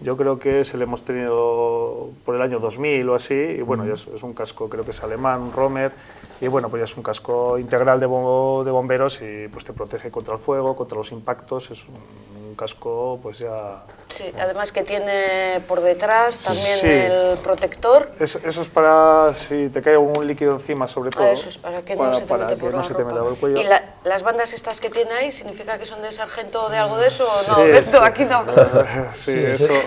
yo creo que se le hemos tenido por el año 2000 o así, y bueno, ya es un casco, creo que es alemán, un Romer, y bueno, pues ya es un casco integral de bomberos y pues te protege contra el fuego, contra los impactos, es un casco pues ya... Sí, además que tiene por detrás también el protector. Eso es para si te cae un líquido encima, sobre todo. Eso es para que no se te mete por la ropa. El cuello. ¿Y las bandas estas que tiene ahí, significa que son de sargento o de algo de eso o no? Sí, esto aquí no. Sí,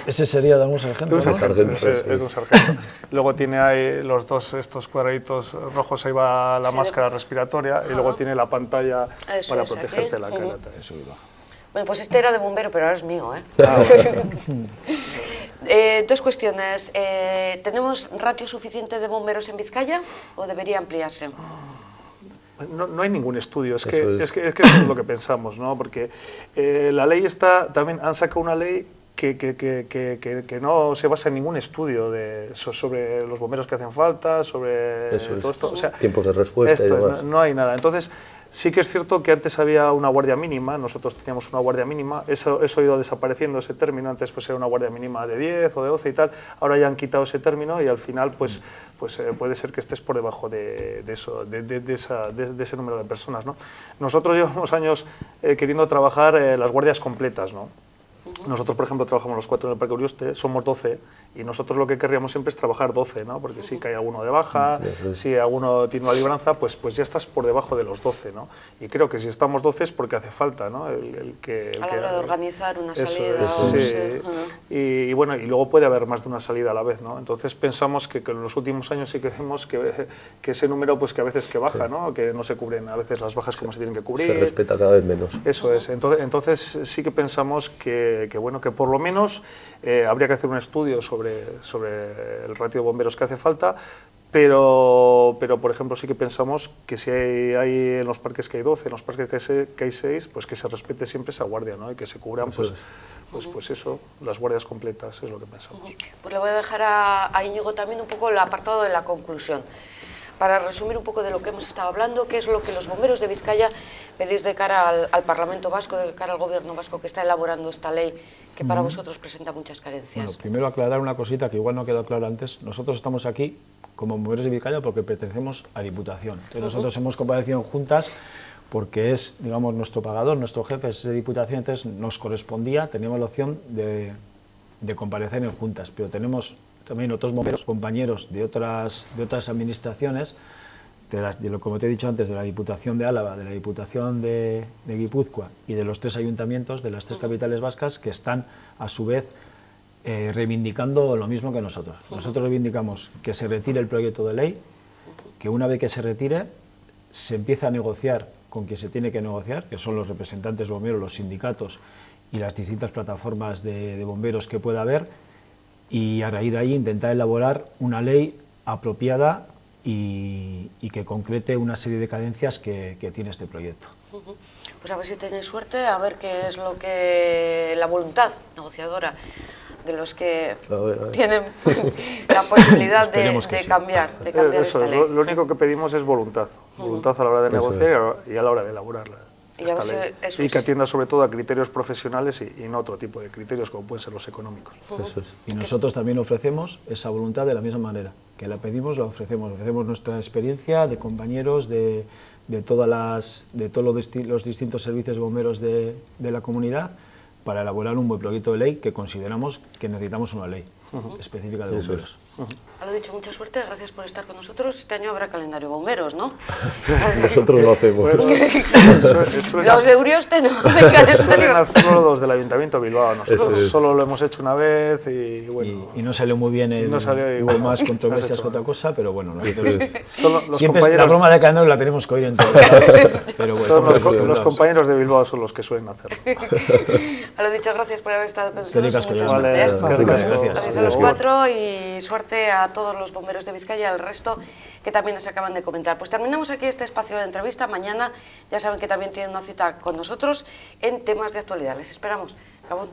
ese sería de un sargento. Es de un sargento. Luego tiene ahí estos cuadraditos rojos, ahí va la máscara respiratoria, y luego tiene la pantalla para protegerte la cara. Bueno, pues este era de bombero, pero ahora es mío, ¿eh? Dos cuestiones. ¿Tenemos ratio suficiente de bomberos en Vizcaya o debería ampliarse? No hay ningún estudio, es que eso es lo que pensamos, ¿no? Porque la ley está, también han sacado una ley que no se basa en ningún estudio sobre los bomberos que hacen falta, sobre todo esto. O sea, tiempos de respuesta y demás. No hay nada. Entonces, sí que es cierto que antes había una guardia mínima, nosotros teníamos una guardia mínima, eso ha ido desapareciendo ese término, antes pues era una guardia mínima de 10 o de 12 y tal, ahora ya han quitado ese término y al final pues puede ser que estés por debajo de ese número de personas, ¿no? Nosotros llevamos años queriendo trabajar las guardias completas, ¿no? Nosotros, por ejemplo, trabajamos los 4 en el Parque Urioste, somos 12, y nosotros lo que querríamos siempre es trabajar 12, ¿no? Porque si cae alguno de baja, si alguno tiene una libranza, pues ya estás por debajo de los 12, ¿no? Y creo que si estamos 12 es porque hace falta, ¿no? A la hora de organizar una salida. Y bueno, y luego puede haber más de una salida a la vez, ¿no? Entonces pensamos que en los últimos años sí que vemos que ese número, pues que a veces que baja, ¿no? Que no se cubren a veces las bajas como se tienen que cubrir. Se respeta cada vez menos. Eso es. Entonces sí que pensamos que por lo menos habría que hacer un estudio sobre el ratio de bomberos que hace falta, pero por ejemplo sí que pensamos que si hay en los parques que hay 12, en los parques que hay 6, pues que se respete siempre esa guardia, ¿no? Y que se cubran pues eso, las guardias completas, es lo que pensamos. Pues le voy a dejar a Íñigo también un poco el apartado de la conclusión. para resumir un poco de lo que hemos estado hablando, ¿qué es lo que los bomberos de Vizcaya pedís de cara al Parlamento Vasco, de cara al Gobierno vasco que está elaborando esta ley que para vosotros presenta muchas carencias? Bueno, primero aclarar una cosita que igual no ha quedado clara antes. Nosotros estamos aquí como bomberos de Vizcaya porque pertenecemos a Diputación. Entonces, nosotros hemos comparecido en juntas porque es, digamos, nuestro pagador, nuestro jefe es de Diputación, entonces nos correspondía, teníamos la opción de comparecer en juntas, pero tenemos también otros bomberos, compañeros de otras administraciones, como te he dicho antes, de la Diputación de Álava, de la Diputación de Guipúzcoa y de los 3 ayuntamientos, de las 3 capitales vascas, que están a su vez reivindicando lo mismo que nosotros. Nosotros reivindicamos que se retire el proyecto de ley, que una vez que se retire se empiece a negociar con quien se tiene que negociar, que son los representantes bomberos, los sindicatos y las distintas plataformas de bomberos que pueda haber, y a raíz de ahí intentar elaborar una ley apropiada y que concrete una serie de carencias que tiene este proyecto. Pues a ver si tenéis suerte, a ver qué es lo que la voluntad negociadora de los que tienen la posibilidad de cambiar esta ley. Lo único que pedimos es voluntad a la hora de negociar y a la hora de elaborarla. Y que atienda sobre todo a criterios profesionales y no otro tipo de criterios como pueden ser los económicos. Eso es. Y nosotros también ofrecemos esa voluntad de la misma manera, que la pedimos, la ofrecemos nuestra experiencia de compañeros de todos los distintos servicios de bomberos de la comunidad para elaborar un buen proyecto de ley que consideramos que necesitamos una ley específica de bomberos. A lo dicho, mucha suerte, gracias por estar con nosotros. Este año habrá calendario bomberos, ¿no? Nosotros lo hacemos. Los de Urioste no. Suelen solo los del Ayuntamiento de Bilbao. Nosotros solo lo hemos hecho una vez y bueno. Y no salió muy bien, hubo más controversias que otra cosa, pero bueno. Siempre la broma de calendario la tenemos que oír en todo. Pero bueno, los compañeros de Bilbao son los que suelen hacerlo. A lo dicho, gracias por haber estado con nosotros. Mucha suerte. suerte. Gracias a los 4 y suerte a todos los bomberos de Vizcaya y al resto que también nos acaban de comentar. Pues terminamos aquí este espacio de entrevista. Mañana ya saben que también tienen una cita con nosotros en temas de actualidad. Les esperamos. Gabón.